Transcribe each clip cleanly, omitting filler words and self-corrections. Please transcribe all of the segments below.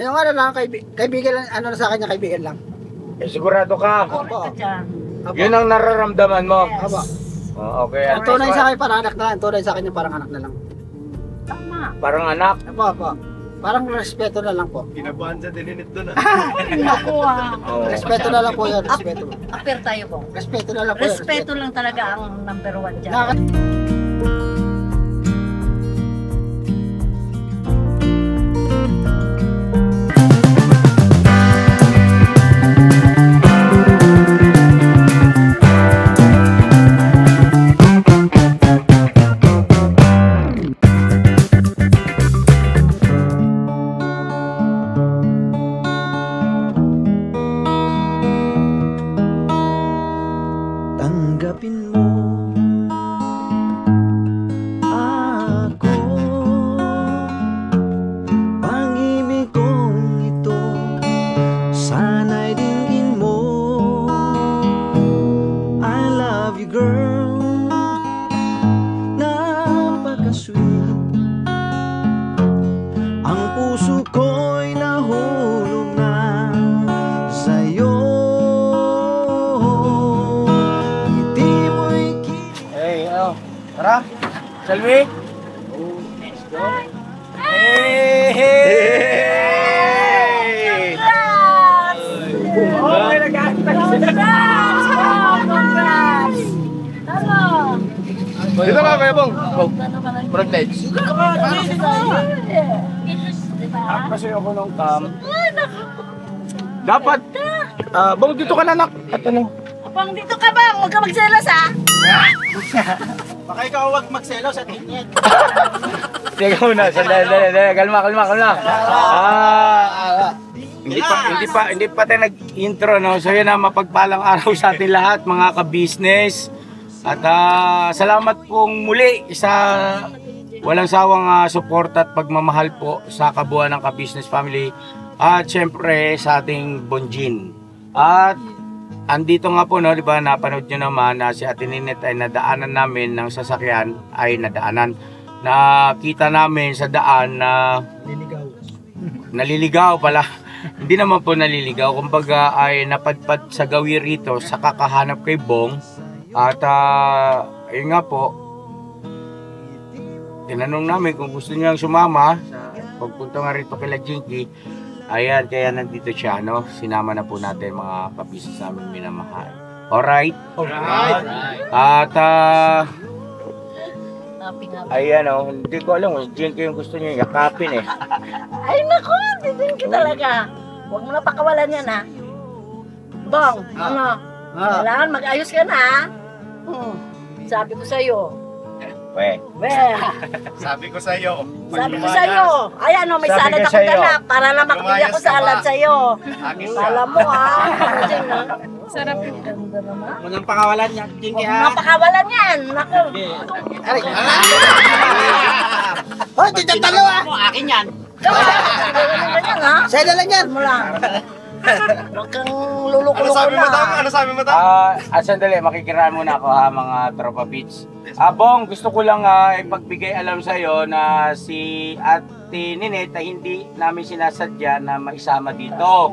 Yung ano lang, kaibigan lang, ano sa kanya, kaibigan lang. Eh, sigurado ka? Opo. Yun ang nararamdaman mo? Yes. Opo. Oh, okay. Ang tunay sa akin parang anak na lang, tunay sa kanya parang anak na lang. Tama. Parang anak? Opo. Parang respeto na lang po. Kinabuhan sa dininit doon Ako Oh. Respeto na lang po yan, respeto. Apir tayo po. Respeto na lang po yan. Respeto lang talaga ang number 1 dyan. Tanggapin mo ako, pag-ibig kong ito, sana'y dinggin mo. I love you girl, napaka-sweet. Ang puso ko'y nahulog na sa'yo. Tara, shall we? Let's go. Hey! Hey! Oh, may nag-aantay sila. Dito ka, Kuya Bong. Privilege. Kasi ako nung dapat, Bong, dito ka na, anak. At ano? Apang dito ka ba? Huwag ka magselos ha? Baka ikaw huwag magselos at init. Teka muna, sandali, kalma. Hindi pa tayo nag-intro, no? So yun na, mapagpalang araw sa ating lahat, mga ka-business. At salamat pong muli sa walang sawang support at pagmamahal po sa kabuuan ng ka-business family. At syempre sa ating Bonjin. At andito nga po, no, di ba, napanood nyo naman na si Ate Ninette ay nadaanan namin ng sasakyan, nakita namin sa daan na naliligaw pala. Hindi naman po naliligaw, kumbaga ay napadpad sa gawi rito sa kakahanap kay Bong. At ayun nga po, tinanong namin kung gusto niyang sumama pagpunta nga rito kila Jinky. Ayan, kaya nandito siya, no? Sinama na po natin mga kapisas namin minamahal. Alright? Alright. At, ayan, oh, hindi ko alam, Jinky yung gusto niya yakapin eh. Ay naku, didin ka talaga. Huwag mo na pakawalan yan ha. Bong, ano? Kailangan mag-ayos ka na ha. Sabi ko sa'yo. We. Sabi ko sa'yo. Ayan o, may Sabi salad ko ako sa'yo. dala para lang makabili ako Lumayas ka salad ba? sa'yo. Akin ka. Alam mo ha. Sarap. Ganda naman. Unang pangawalan niya, Jinky Huwag mo na pakawalan yan. Naku. Hoy, dito talo ah! Akin yan. Ganyan ha. Sa'yo na lang yan! Mo lang. Huwag kang luluko-luko Ano sabi mo, Tam? na. Ano sabi mo, Tam? Sandali, makikiraan muna ako ha, mga tropa beats. Bong, gusto ko lang ipagbigay alam sa'yo na si Ate Ninette ay hindi namin sinasadya na maisama dito.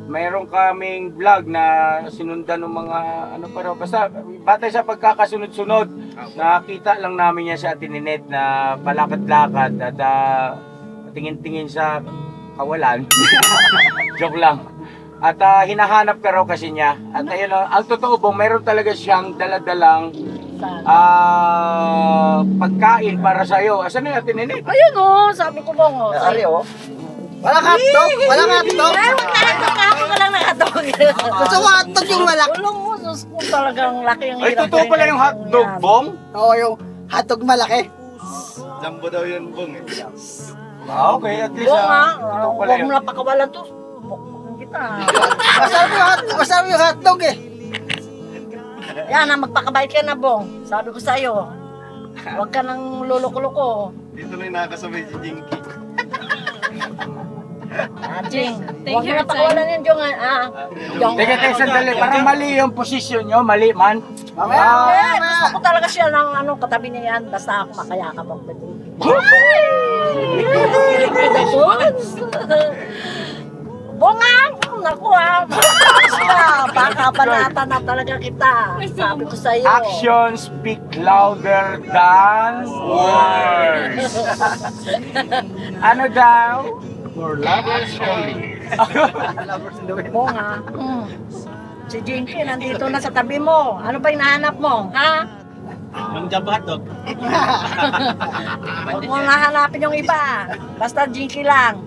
Mayroon kaming vlog na sinundan ng mga ano pa raw. Basta batay sa pagkakasunod-sunod, nakita lang namin niya si Ate Ninette na palakad-lakad at tingin-tingin sa kawalan. Joke lang. At hinahanap ka raw kasi niya. At ayun, ang totoo Bong, mayroon talaga siyang daladalang pagkain para sa'yo. Asan na yung Ate Ninette? Ayun o, sabi ko Bong o. Ari oh. Walang hotdog! Walang hotdog! Ay, huwag na hotdog ka. Ako walang nakatog. Gusto ko hotdog yung malaki. Ulong mo, sus ko talagang laki ang Ay, hirap. totoo pala yung hotdog, Bong? Oo, yung hotdog malaki. Jumbo daw yun, Bong. Okay, at least Bong ha, totoo pala huwag yun. mo na pakawalan to. Bukbukin kita. Masarap yung hotdog eh. Yan na, magpakabait ka na Bong. Sabi ko sa'yo. Huwag ka nang luloko-loko. Dito na yung nakakasabay si Jinky. Jing, Thank huwag mo you, na pakawalan yan, Jong. Jong. Teka, sandali. Parang mali yung posisyon nyo. Mali man. Gusto ko talaga siya ng katabi niya yan. Basta ako makayakap ang pwede. Bongang! Naku ha! Baka panata na talaga kita. Sabi ko sa'yo. Actions speak louder than words. Ano daw? For lovers only. Bonga. Si Jinky nandito na sa tabi mo. Ano ba hinahanap mo? Ha? Yung jumbo hotdog. Huwag mo nahanapin yung iba. Basta Jinky lang.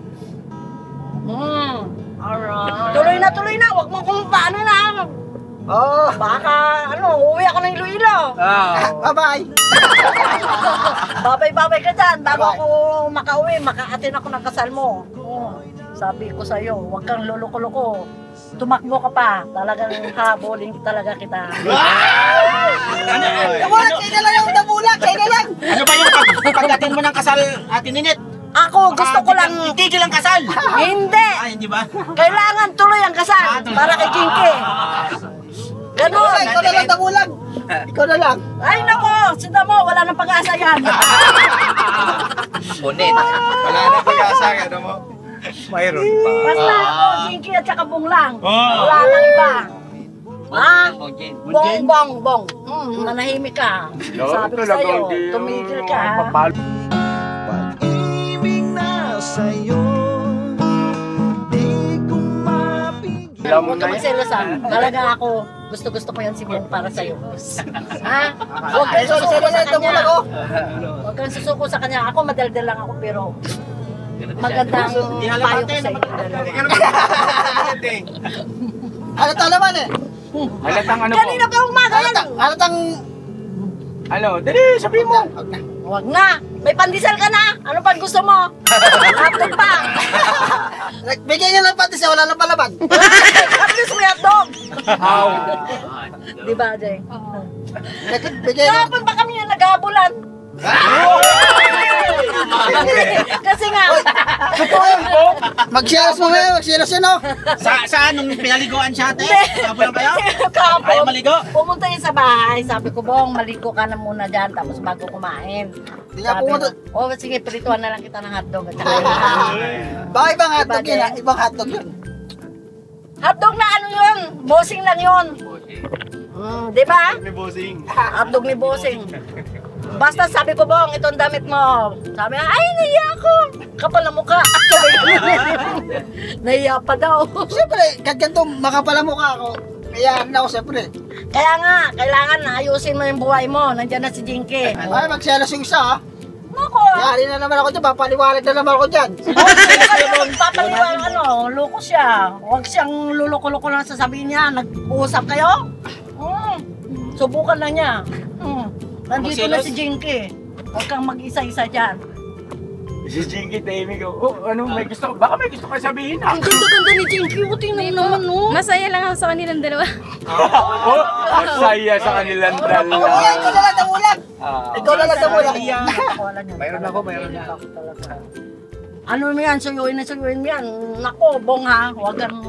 Alright. Tuloy na. Huwag mo kung paano na. Oh, Baka, uuwi ako ng Iloilo. bye-bye. Babay ka dyan. Bago ako makauwi, makaatin ako ng kasal mo. Sabi ko sa'yo, huwag kang luloko-loko. Tumakbo ka pa. Talagang habulin talaga kita. Damulag, kayo na lang yung damulag, kayo na lang. Ano ba yung pagdating mo ng kasal, Ate Ninit? Ako, gusto ko lang... Itigil ang kasal! Hindi! Ay, hindi ba? Kailangan tuloy ang kasal para kay Jinky. Ganun. Ikaw na lang damulag. Ikaw na lang. Ay nako, sida mo, wala nang pag-asa yan. Wala na pag-asa, ano mo? Mayroon pa. Basta ako, Jinky at saka Bong lang. Wala nang iba. Ha? Bong. Manahimik ka. Sabi ko sa'yo, tumigil ka. Pag-ibig na sa'yo, di ko mapigil. Huwag ka magselosan. Talaga ako, gusto ko yan si Bong para sa'yo. Ha? Huwag kang susuko sa kanya. Huwag kang susuko sa kanya. Ako madaldal lang ako pero magandang payo ko sa inyo dalawa. Halata naman eh. Halatang ano po? Kanina pa umaga yan. Halatang... Ano? Dali, sabihin mo. Huwag na. May pandesal ka na. Ano pa gusto mo? Hotdog pa. Bigyan niya lang pati siya, wala nang palaban. At least may hotdog. Di ba, Jay? Bigyan niya. Kapag ba kami yung naghabulan? Kasi nga, Mag-shares mo ngayon, mag-shares yun oh. Saan nung pinaliguan siya, Ate? Sabo lang kayo? Ayaw kapag maligo? pumunta yun sa bahay, sabi ko, Bong, maligo ka na muna dyan, tapos bago kumain. Hindi nga Sabi pumunta. ko, oh, sige, pirituan na lang kita ng hotdog. At saka Baka ibang hotdog yun ah, ibang hotdog yun. hotdog na ano yun? Bossing lang yun. Di ba? May bossing. Hotdog ni Bossing. Basta sabi ko, Bong, itong damit mo. Sabi niya, ay, nahiya ako. Kapal na mukha. Nahiya pa daw. Siyempre, kahit ganito makapal ang mukha ako. Kaya ako siyempre. Kaya nga, kailangan ayusin mo yung buhay mo. Nandiyan na si Jinky. Ay, mag-shares yung isa ah. Nako. Yari na naman ako dyan, papaliwanag na naman ako dyan. Papaliwan, loko siya. Huwag siyang luloko-loko lang sasabihin niya. Nag-uusap kayo? Subukan lang niya. Nandito na si Jinky. Huwag kang mag-isa-isa dyan. Si Jinky, tahimik ko. Oh, ano, may gusto, baka may gusto ka sabihin ah. Ang ganda-ganda ni Jinky. O, tingnan mo naman, no? Masaya lang ako sa kanilang dalawa. Oh, masaya sa kanilang dalawa. Ikaw na lang damulag. Ikaw na lang damulag. Mayroon ako. Ano mo yan? Suyuin mo yan. Nako, Bong ha. Huwag kang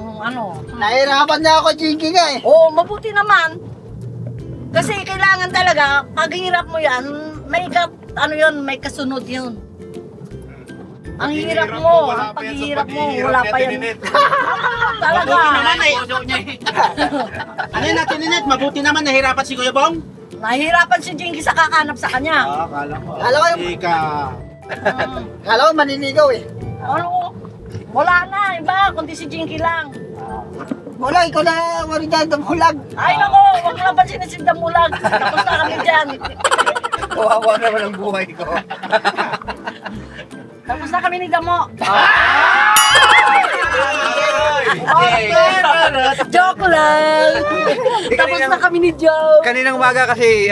Nahirapan na ako, Jinky nga eh. Oo, mabuti naman. Kasi kailangan talaga, pag hirap mo yan, may kasunod yun. Ang hirap mo, ang paghihirap mo, wala pa yan. Talaga. Mabuti naman ano yun, Ate Ninit? Mabuti naman nahirapan si Kuya Bong? Nahihirapan si Jinky sa kakanap sa kanya. Akala ko. Kala ko, kala ko maninigaw eh. Ano? Wala na, iba, kundi si Jinky lang. Wala, ikaw na marinig damulag. Ay nako, huwag lang pa sinisinda mulag. Tapos na kami dyan. Kawawa naman ang buhay ko. Tapos na kami ni Damo. Joke lang. Tapos na kami ni Joe. Kaninang umaga kasi,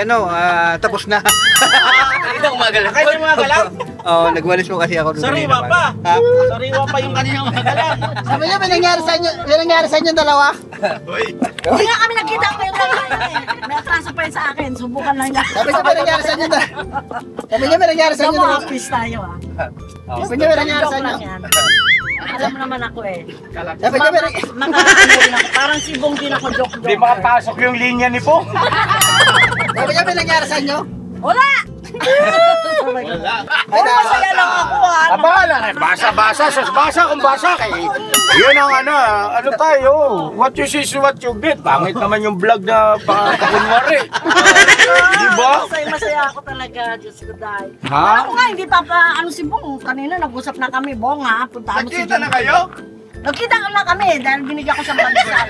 tapos na. Kaninang umaga lang. Kaninang umaga lang? Oo, nagwalis mo kasi ako. Sariwa pa. Sariwa pa yung kaninang umaga lang. Sabi niyo, may nangyari sa inyo dalawa? Hindi nga kami nagkita ko yung dalawa yun eh. May atraso pa yun sa akin. Subukan lang niya. Sabi niyo, may nangyari sa inyo dalawa. Sabi niyo, may nangyari sa inyo Damo, dalawa. peace tayo ah. Sabi niyo, may nangyari sa Joke inyo. lang yan. Alam mo naman ako eh. Sabi niyo, may Makaano rin ako. Parang si Bong din ako joke-joke. Hindi makapasok yung linya ni Po. Sabi niyo, may nangyari sa inyo? Wala! Ay, masaya lang ako ha. Abala na, basa-basa, basa kung basa kay. Yun ang ano tayo, what you see is what you get. Pangit naman yung vlog na pakunwari. Diba? Masaya ako talaga, Diyos ko dahil. Ha? Ako nga, hindi pa ano si Bong. Kanina nag-usap na kami, Bong ha. Puntaan mo si Nakita na kayo? Nagkita ka na kami dahil binigyan ko siyang pandesal.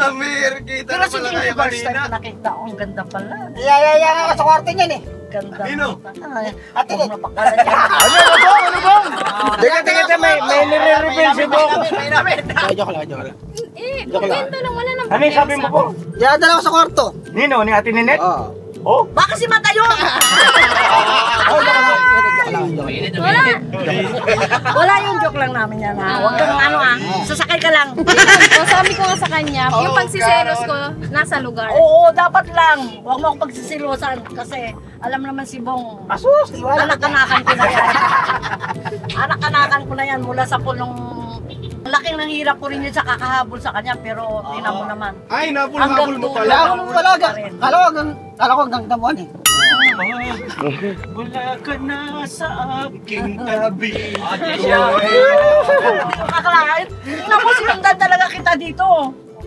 Amir, kita Pero na si pala Jinky kayo first time kanina. ko nakita. Oh, ang ganda pala. Yaya ako sa kwarto niyan eh. Ganda. Sino? Ate, Bong napakala niya. Ano bang? Teka, may nire-reveal si Bong. joke lang. Kwento lang, wala nang Ano yung sabi mo po? Yaya ako sa kwarto. Nino, ni Ate Ninette? Oo. Oh? Baka si Mata yun! Wala. Wala yung joke lang namin yan ha. Huwag kang ano ha. Sasakay ka lang. So, sabi ko nga sa kanya, yung pagsiselos ko, nasa lugar. Oo, dapat lang. Huwag mo ako pagsisilosan kasi alam naman si Bong. Asus, iwala. Anak-anakan ko na yan. Anak-anakan ko na yan mula sa punong laking nang hirap ko rin yun sa kakahabol sa kanya pero tingnan mo naman. Ay, Hanggang nabul-habul mo dulo. pala. Wala ka. Kala ko hanggang damuan eh. Wala ka na sa aking tabi. Kakalain. Tingnan mo, sinundan talaga kita dito.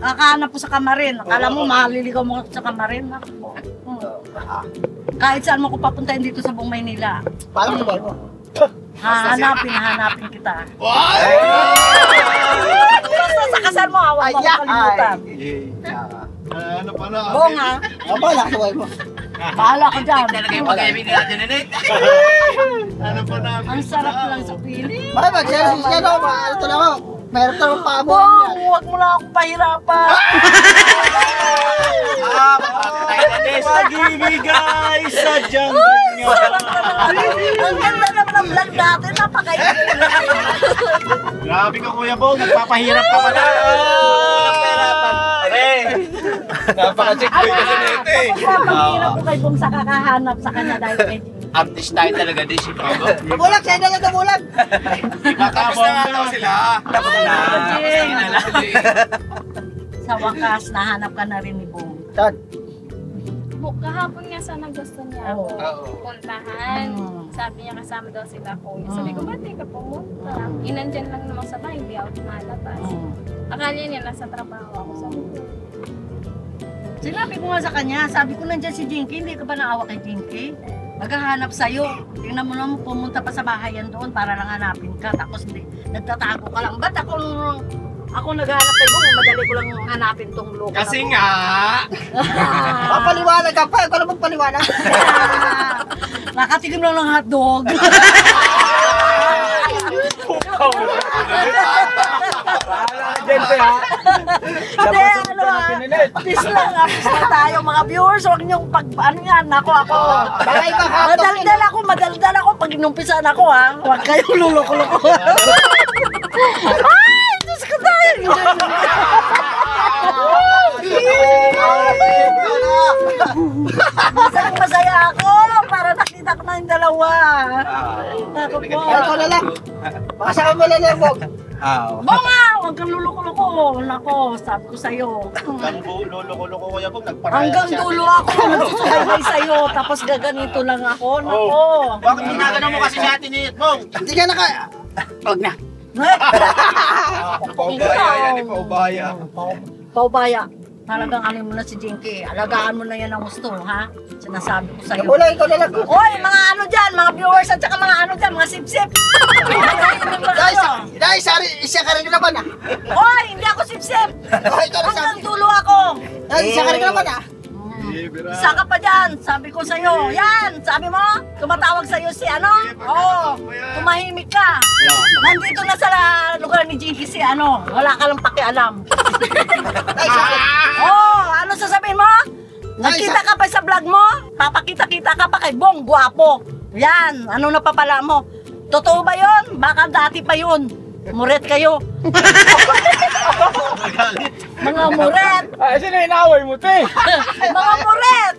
Kakahanap po sa kamarin. Akala mo, maliligaw mo sa kamarin. Kahit saan mo ko papuntahin dito sa buong Maynila. Paano mo ba mo? Hanapin kita. Basta sa kasal mo, huwag mo ako kalimutan. Ano pala? Bong ha, Bahala ka sa mo. bahala ka dyan. Ano pa na? Ang sarap lang sa pili. Bakit siya no? Ito lang ako. Meron ka ng pamo. Bong, huwag mo lang akong pahirapan. Magibigay sa dyan. Ang ganda naman ang vlog natin, napakaibig. Grabe ka Kuya Bong, nagpapahirap ka pala. Napaka-check boy kasi nito eh. Napakahirap ko kay Bong sa kakahanap sa kanya dahil kay Jing. Artist tayo talaga din si Pablo. Damulag, siya na lang damulag. Tapos na nga daw sila. Tapos na. Jing, sa wakas, nahanap ka na rin ni Bong. Tad. Kahapon nga sana gusto niya ako puntahan. Sabi niya kasama daw sila ko. Sabi ko, ba't di ka pumunta? Inandyan lang naman sa bahay, hindi ako tumalabas. Akala niya nasa trabaho ako sa Sinabi ko nga sa kanya, sabi ko nandiyan si Jinky, hindi ka ba naawa kay Jinky? Maghahanap sa'yo. Tingnan mo naman, pumunta pa sa bahayan doon para lang hanapin ka. Tapos nagtatago ka lang. Ba't ako naghahanap kay Bong, madali ko lang hanapin tong luka. Kasi nga. Papaliwanag ka pa. Ikaw na magpaliwanag. Nakatigim lang ng hotdog. Diyan pa ha? Hindi, ano ha? Peace lang ha. Peace lang tayo mga viewers. Huwag niyong ano yan. Ako. Baka iba hotdog. Madaldal ako. Pag inumpisan ako ha. Huwag kayong luloko-loko. Ay! Diyos ko tayo! Masaya ako. Para nakita ko na yung dalawa. Ako po. Ikaw na lang. Baka sa kami lang mo. Bunga! Huwag kang luloko-loko. Nako, sabi ko sa'yo. Lolo-lolo Kuya Bong, nagparaya Hanggang siya. dulo ako nagsusubaybay sa'yo. Tapos gaganito lang ako. Nako. Bakit ginagano mo kasi si Ate Ninette Bong? Hindi ka naka... Huwag na. Paubaya yan, paubaya. Paubaya. Talagang ano mo na si Jinky. Alagaan mo na yan ang gusto, ha? Sinasabi ko sa'yo. Wala, ikaw na lang. Hoy, mga ano dyan, mga viewers at saka mga ano dyan, mga sip-sip. Dahil isa ka rin naman ah. Hoy, hindi ako sip-sip. Hoy, ikaw na Hanggang sabi. dulo ako. Dahil isa ka rin naman ah. Isa ka pa dyan, sabi ko sa'yo. Yan, sabi mo, tumatawag sa'yo si ano? Oo, tumahimik ka. Nandito na sa lugar ni Jinky si ano, wala ka lang pakialam. Ano sasabihin mo? Nagkita ka pa sa vlog mo? Papakita-kita ka pa kay Bong, guwapo. Yan, ano na papala mo? Totoo ba yun? Baka dati pa yun. Muret kayo. Mga muret. Sino inaway mo, te? Mga muret.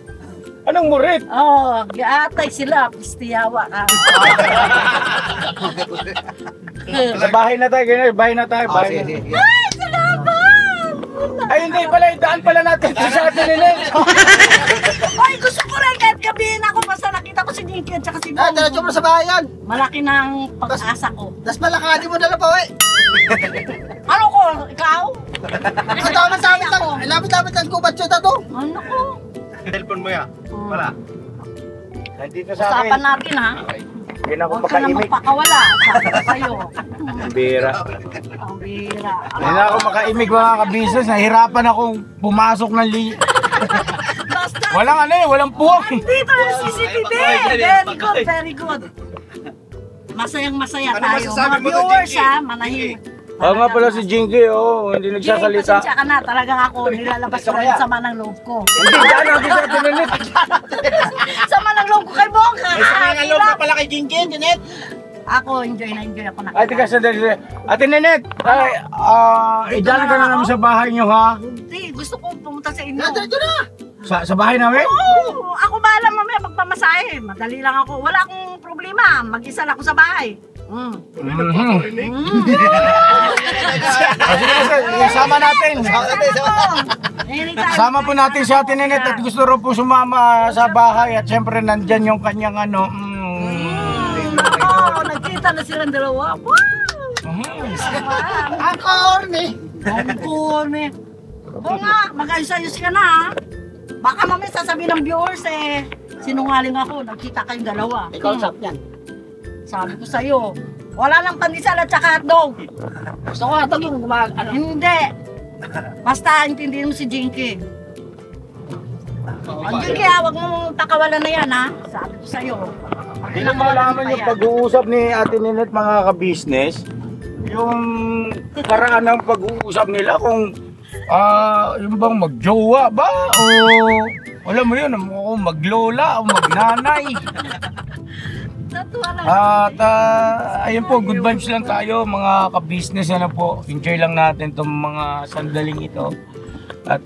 Anong murit? Oo, gaatay sila. Pistiyawa ka. Sa bahay na tayo, ganyan. Bahay na tayo, bahay na. Ay, salamat! Ay, hindi pala. Daan pala natin sa Ate Ninette. Ay, gusto ko rin kahit gabihin ako basta nakita ko si Jinky at saka si Ah, diretso mo Bong. na sa bahay yan. Malaki ng pag-asa ko. Tapos malakadi mo dala pa, we. Ano ko? Ikaw? Ang damit-damit lang. Ang lapit-lapit lang gubat siya to. Ano ko? Cellphone mo yan. Wala. Nandito sa Usapan akin. natin ha. Hindi na ako Huwag ka na makaimik. magpakawala. Sabi ko sa'yo. Ang bira. Ang bira. Hindi na ako makaimik mga ka-business. Nahirapan akong pumasok ng Basta Walang ano eh, walang puwak. dito yung CCTV. Very good, very good. Masayang masaya Ano tayo. masasabi Mga mo to, viewers Jinky? ha, manahimik. Oo nga pala si Jinky, oh, hindi Jinky, nagsasalita. pasensya ka na. Talagang ako, nilalabas ko na yung sama ng loob ko. Hindi, dyan natin sa tinunit. Sama ng loob ko kay Bong. May samangan loob ka pala kay Jinky, Janet. Ako, enjoy na enjoy ako na. Ay, tika, sandali. Ate Nenet, idaan ka na naman sa bahay niyo, ha? Hindi, gusto ko pumunta sa inyo. Diretso na. Sa bahay namin? Oo, ako bahala mamaya magpamasahe. Madali lang ako. Wala akong problema. Mag-isa lang ako sa bahay. Sige, sama natin. Anytime. Sama po natin si Ate Nenet at gusto rin po sumama sa bahay at syempre nandyan yung kanyang ano. Oo, nagkita na silang dalawa. Wow! Ang corny. Ang corny. Oo nga, mag-ayos-ayos ka na ha. Baka mamaya sasabihin ng viewers eh, sinungaling ako, nagkita kayong dalawa. Ikaw sap yan. Sabi ko sa'yo, wala nang pandesal at saka hotdog. Gusto ko ito yung ano. Hindi. Basta intindihin mo si Jinky. Ang Jinky ha, huwag mong pakawalan na yan ha. Sabi ko sa'yo. Hindi na malaman yung pag-uusap ni Ate Nenet mga ka-business. Yung karaan ng pag-uusap nila kung yung bang magjowa ba o alam mo yun, kung maglola o magnanay. Natuwa lang. At ayun po, good vibes lang tayo mga ka-business, ano po. Enjoy lang natin itong mga sandaling ito. At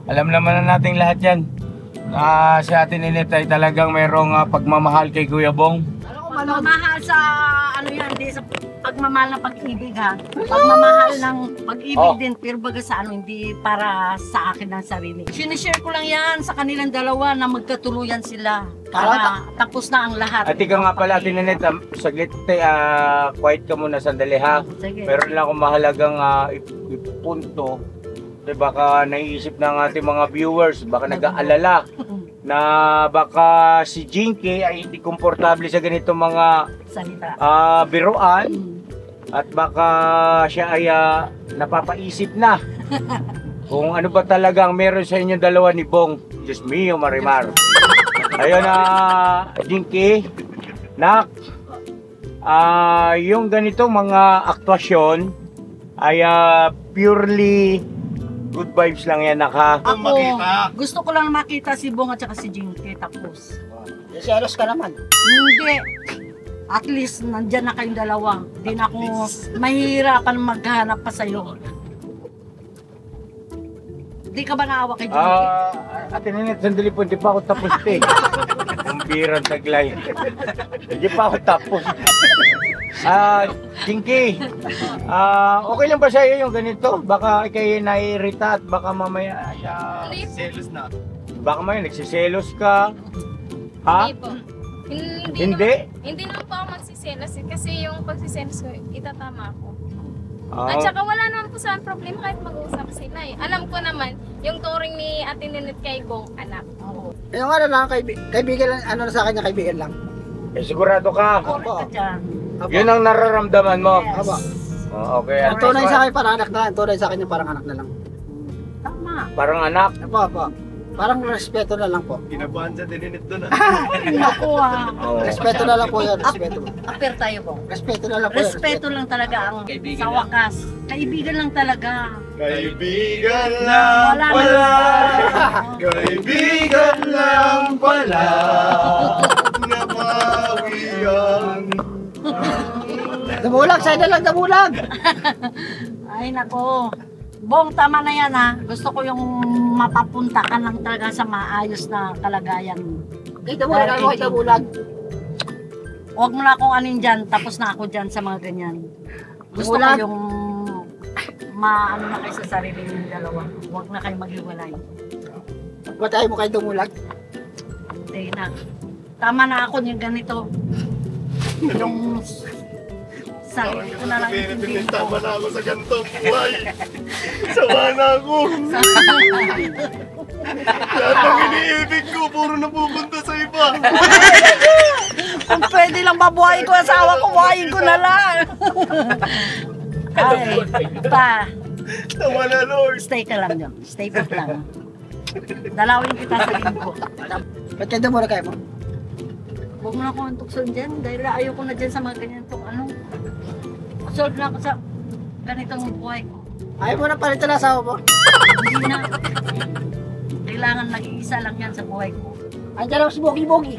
alam naman na natin lahat yan. Si Ate Nenet ay talagang mayroong pagmamahal kay Kuya Bong. Pagmamahal sa ano yan, hindi sa pagmamahal ng pag-ibig ha. Pagmamahal ng pag-ibig din, pero baga sa ano, hindi para sa akin ng sarili. Sinishare ko lang yan sa kanilang dalawa na magkatuluyan sila. Para tapos na ang lahat. At ikaw nga pala, Ate Nenet, saglit quiet ka muna sandali ha. Sige. Meron lang akong mahalagang ipunto. Baka naiisip ng ating mga viewers, baka nag-aalala na baka si Jinky ay hindi komportable sa ganitong mga Salita. biruan at baka siya ay napapaisip na kung ano ba talagang meron sa inyong dalawa ni Bong. Diyos mio, Marimar. Ayun Jinky, nak, yung ganitong mga aktwasyon ay purely good vibes lang yan, nak, ha? Ako, gusto ko lang makita si Bong at saka si Jinky tapos. Selos ka naman. Hindi. At least nandyan na kayong dalawa. Hindi na ako mahihirapan maghanap pa sa'yo. Di ka ba naawa kay Jinky? Ate Nenet, sandali po, hindi pa ako tapos ang birang taglay. Hindi pa ako tapos. Jinky, okay lang ba sa'yo yung ganito? Baka kayo naiirita at baka mamaya Selos na. baka mamaya nagsiselos ka. Ha? Hindi po. Hindi? Hindi naman po ako magsiselos kasi yung pagsiselos ko, itatama ako. Ah, At saka wala naman po saan problema kahit mag-uusap sila eh. Alam ko naman, yung turing ni Ate Nenet kay Bong, anak. Yung ano lang, kaibigan lang, ano na sa kanya, kaibigan lang. sigurado ka. Correct ka dyan. Yun ang nararamdaman mo. Yes. Aba. Okay. Ang tunay sa akin parang anak na lang, tunay sa kanya parang anak na lang. Tama. Parang anak. Apo. Parang respeto na lang po. Kinabuhan sa Nenet doon Ay, naku ah. Oo. Respeto na lang po yun, respeto. Apir tayo, Bong. Respeto na lang po yun. Respeto lang talaga ang sa wakas. Kaibigan lang talaga. Kaibigan lang Wala Kaibigan lang pala. Napawiyan. Damulag, sa'yo na lang damulag. Ay, nako. Bong, tama na yan ha. Gusto ko yung mapapunta ka lang talaga sa maayos na kalagayan. Kay damulag ako, kay damulag. Huwag mo na akong anin dyan, tapos na ako dyan sa mga ganyan. Gusto ko Damulag. yung maano na kayo sa sarili ng dalawa. Huwag na kayo maghiwalay. Batay mo kay damulag. Hindi na. Tama na ako yung ganito. Yung sarili ko na lang intindihin ko. Tama na ako sa ganitong buhay. Sawa na ako. Lahat ng iniibig ko, puro napupunta sa iba. Kung pwede lang mabuhayin ko asawa ko, buhayin ko na lang. Ay, pa, Tawa na, Lord. stay ka lang yun. Stay put lang. Dalawin kita sa linggo. Ba't kaya muna kayo mo? Huwag mo na akong tukson dyan dahil ayaw ko na dyan sa mga ganitong ano. Solve na ako sa ganitong buhay ko. Ayaw mo na palitan na asawa mo? Hindi na. Kailangan nag-iisa lang yan sa buhay ko. Andiyan ako si Bogi-Bogi.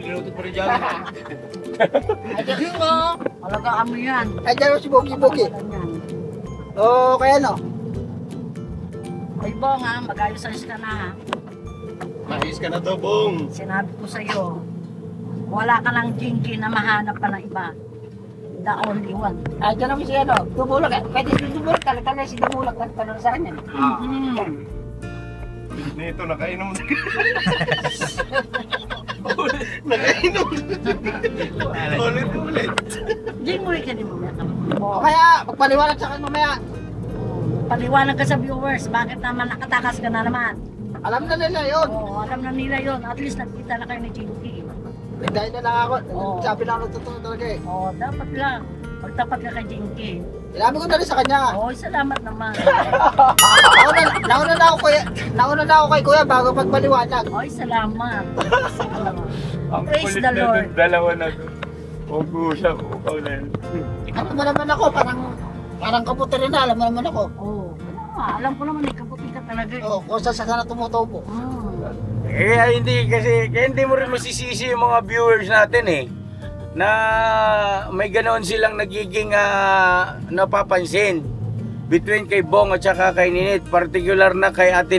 Binutot mo rin dyan. Ayun mo. Alagaan mo yan. Andiyan ako si Bogi-Bogi. Alagaan yan. Oo, kaya no? Ay, Bong ha, mag-ayos-ayos ka na ha. Mahis ka na to, Bong. Sinabi ko sa'yo, wala ka lang jinky na mahanap pa ng iba. The only one. Andiyan ako si ano, Dumulak. Pwede si Dumulak, talaga si Dumulak. Nagtanong sa kanya. Nito, nakainom. Nakainom. Ulit. Diyan mo rin ka din mamaya. Kaya, magpaliwanag sa akin mamaya. Paliwanag ka sa viewers, bakit naman nakatakas ka na naman? Alam na nila yun. Oo, alam na nila yon. At least nakita na kayo ni Jinky. Dahil na lang ako. Oo. Sabi na ako totoo talaga eh. Oo, dapat lang. Magtapat ka kay Jinky. Sinabi ko na rin sa kanya. Oo, salamat naman. Nauna na ako kay kuya bago pagpaliwanag. Oy, salamat. Ang Praise kulit the na Lord. dun, dalawa na doon. Ugusa ko, ikaw na yun. Ano mo naman ako, parang kaputi rin na, alam mo naman ako. Oo, alam ko naman, kaputi ka talaga. Oo, kung saan sana tumutubo. Kaya hindi mo rin masisisi yung mga viewers natin eh. Na may ganoon silang nagiging napapansin between kay Bong at saka kay Ninit, particular na kay Ate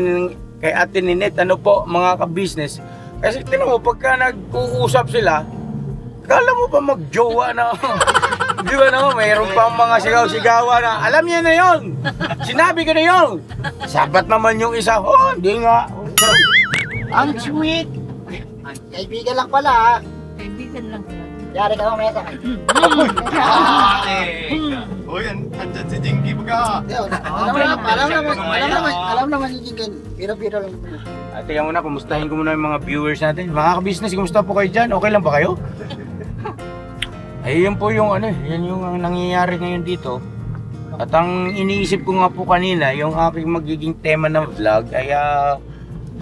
Ninit, ano po mga ka-business. Kasi tinan mo, pagka nag-uusap sila, kala mo ba mag-jowa na? Di ba naman, mayroon pang mga sigaw-sigawa na, alam niya na yon, sinabi ko na yon. Sabat naman yung isa, oh, hindi nga. Ang sweet. Kaibigan lang pala ha. Kaibigan lang. Yari ka mamaya sa akin. Uy, andyan si Jinky baga. Alam naman yung Jinky. Biro-biro lang. At tingnan mo na, kumustahin ko muna yung mga viewers natin. Mga ka-business, kumusta po kayo dyan? Okay lang ba kayo? Ay, yun po yung yan yung nangyayari ngayon dito. At ang iniisip ko nga po kanina, yung aking magiging tema ng vlog ay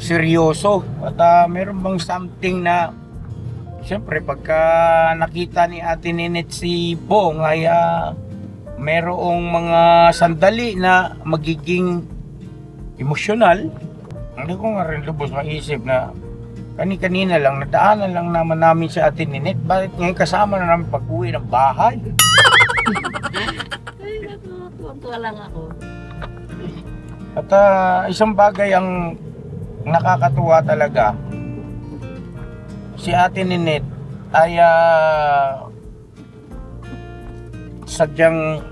seryoso. At meron bang something na, siyempre pagka nakita ni Ate Ninit si Bong ay merong mga sandali na magiging emosyonal. Hindi ko nga rin lubos maisip na kanina lang, nadaanan lang namin si Ate Ninit. Bakit ngayon kasama na namin pag-uwi ng bahay? Ay, natuwa lang ako. At isang bagay ang nakakatuwa talaga, si Ate Ninit ay sadyang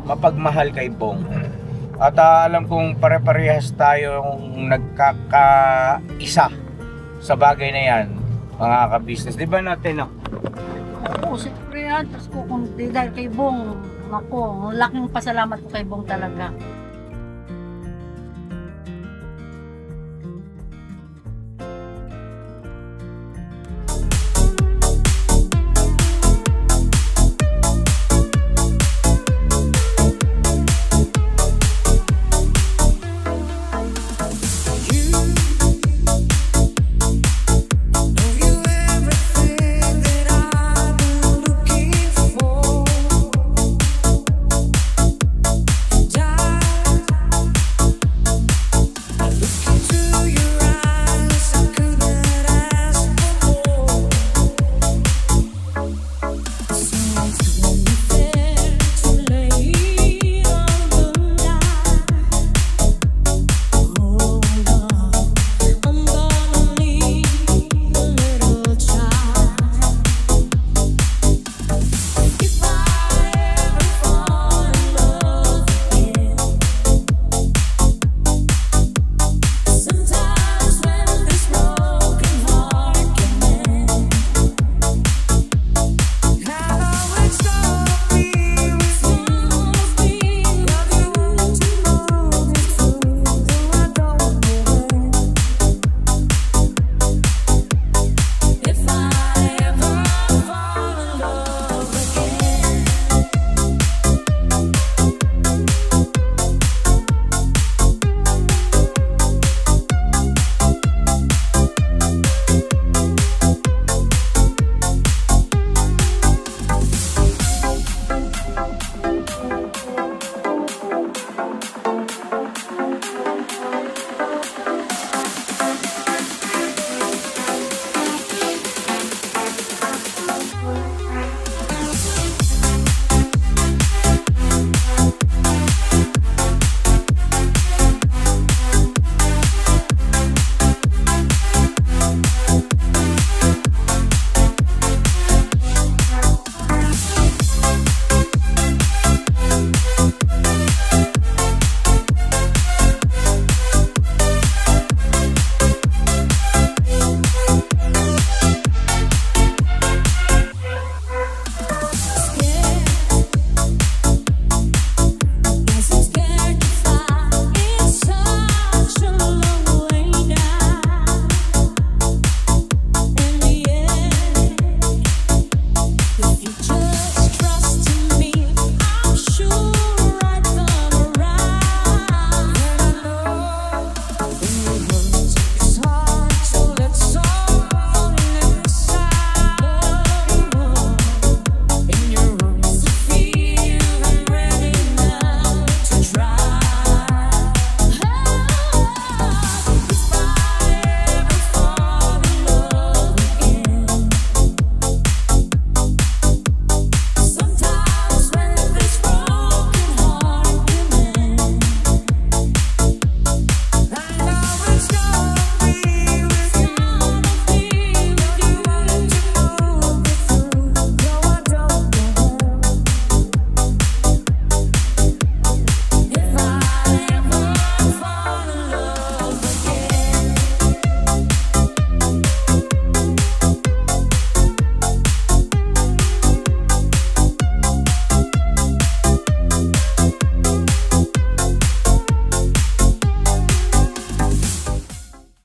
mapagmahal kay Bong. At alam kong pare-parehas tayong nagkakaisa sa bagay na yan, mga ka-business. Di ba natin, no? Oo, siyempre yan. Tapos kung di dahil kay Bong, ako, laking pasalamat ko kay Bong talaga.